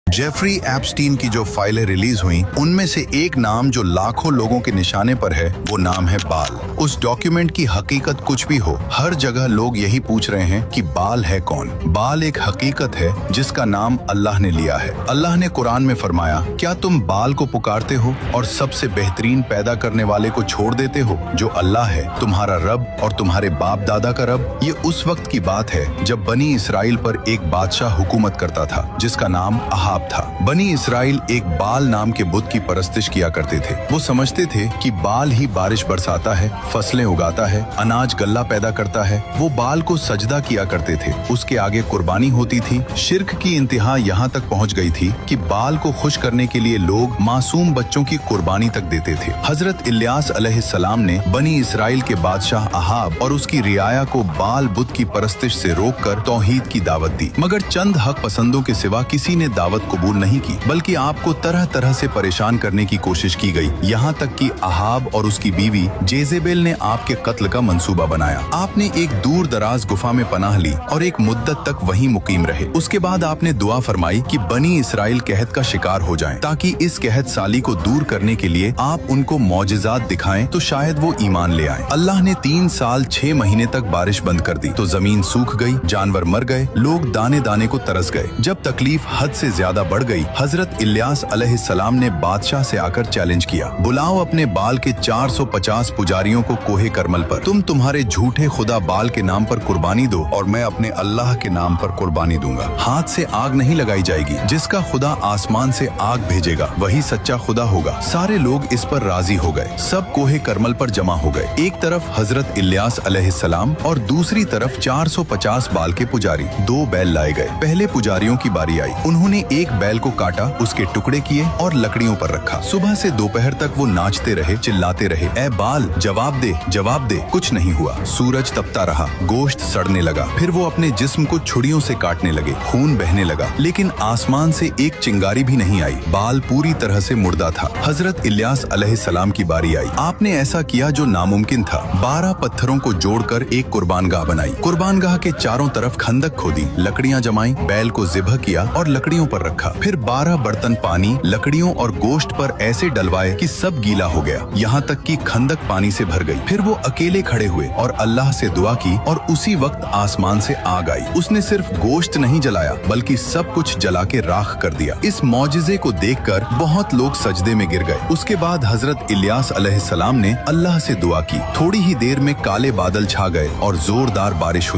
Jeffrey Epstein की जो फाइलें रिलीज हुई उनमें से एक नाम जो लाखों लोगों के निशाने पर है वो नाम है बाल। उस डॉक्यूमेंट की हकीकत कुछ भी हो, हर जगह लोग यही पूछ रहे हैं कि बाल है कौन। बाल एक हकीकत है जिसका नाम अल्लाह ने लिया है। अल्लाह ने कुरान में फरमाया, क्या तुम बाल को पुकारते हो और सबसे बेहतरीन पैदा करने वाले को छोड़ देते हो जो अल्लाह है, तुम्हारा रब और तुम्हारे बाप दादा का रब। ये उस वक्त की बात है जब बनी इसराइल पर एक बादशाह हुकूमत करता था जिसका नाम अहाब था। बनी इसराइल एक बाल नाम के बुत की परस्तिश किया करते थे। वो समझते थे कि बाल ही बारिश बरसाता है, फसलें उगाता है, अनाज गल्ला पैदा करता है। वो बाल को सजदा किया करते थे, उसके आगे कुर्बानी होती थी। शिर्क की इंतहा यहाँ तक पहुँच गई थी कि बाल को खुश करने के लिए लोग मासूम बच्चों की कुर्बानी तक देते थे। हजरत इलियास अलैहिस्सलाम ने बनी इसराइल के बादशाह अहाब और उसकी रियाया को बाल बुत की परस्तिश से रोककर तौहीद की दावत दी, मगर चंद हक पसंदों के सिवा किसी ने दावत कबूल नहीं की, बल्कि आपको तरह तरह से परेशान करने की कोशिश की गई। यहाँ तक कि अहाब और उसकी बीवी जेजेबेल ने आपके कत्ल का मंसूबा बनाया। आपने एक दूर दराज गुफा में पनाह ली और एक मुद्दत तक वहीं मुकीम रहे। उसके बाद आपने दुआ फरमाई कि बनी इसराइल कहत का शिकार हो जाएं, ताकि इस कहत साली को दूर करने के लिए आप उनको मौजिज़ात दिखाएं तो शायद वो ईमान ले आएं। अल्लाह ने 3 साल 6 महीने तक बारिश बंद कर दी तो जमीन सूख गई, जानवर मर गए, लोग दाने दाने को तरस गए। जब तकलीफ हद से ज्यादा बढ़ गई, हजरत इलियास अलैहिस्सलाम ने बादशाह से आकर चैलेंज किया, बुलाओ अपने बाल के 450 पुजारियों को कोहे करमल पर। तुम तुम्हारे झूठे खुदा बाल के नाम पर कुर्बानी दो और मैं अपने अल्लाह के नाम पर कुर्बानी दूंगा। हाथ से आग नहीं लगाई जाएगी, जिसका खुदा आसमान से आग भेजेगा वही सच्चा खुदा होगा। सारे लोग इस पर राजी हो गए। सब कोहे करमल पर जमा हो गए। एक तरफ हजरत इलियास अलैहिस्सलाम और दूसरी तरफ 450 बाल के पुजारी। 2 बैल लाए गए। पहले पुजारियों की बारी आई। उन्होंने एक बैल को काटा, उसके टुकड़े किए और लकड़ियों पर रखा। सुबह से दोपहर तक वो नाचते रहे, चिल्लाते रहे, ए बाल जवाब दे, जवाब दे। कुछ नहीं हुआ। सूरज तपता रहा, गोश्त सड़ने लगा। फिर वो अपने जिस्म को छुरियों से काटने लगे, खून बहने लगा, लेकिन आसमान से एक चिंगारी भी नहीं आई। बाल पूरी तरह से मुर्दा था। हजरत इलियास अलैहिस्सलाम की बारी आई। आपने ऐसा किया जो नामुमकिन था। 12 पत्थरों को जोड़कर एक कुर्बानगाह बनाई। कुर्बानगाह के चारों तरफ खंदक खोदी, लकड़ियां जमाई, बैल को ज़िबह किया और लकड़ियों पर रखा। फिर 12 बर्तन पानी लकड़ियों और गोश्त पर ऐसे डलवाए कि सब गीला हो गया, यहाँ तक कि खंदक पानी से भर गई। फिर वो अकेले खड़े हुए और अल्लाह से दुआ की और उसी वक्त आसमान से आग आई। उसने सिर्फ गोश्त नहीं जलाया बल्कि सब कुछ जला के राख कर दिया। इस मौजिज़े को देखकर बहुत लोग सजदे में गिर गए। उसके बाद हजरत इलियास अलैहिस्सलाम ने अल्लाह से दुआ की। थोड़ी ही देर में काले बादल छा गए और जोरदार बारिश हुई।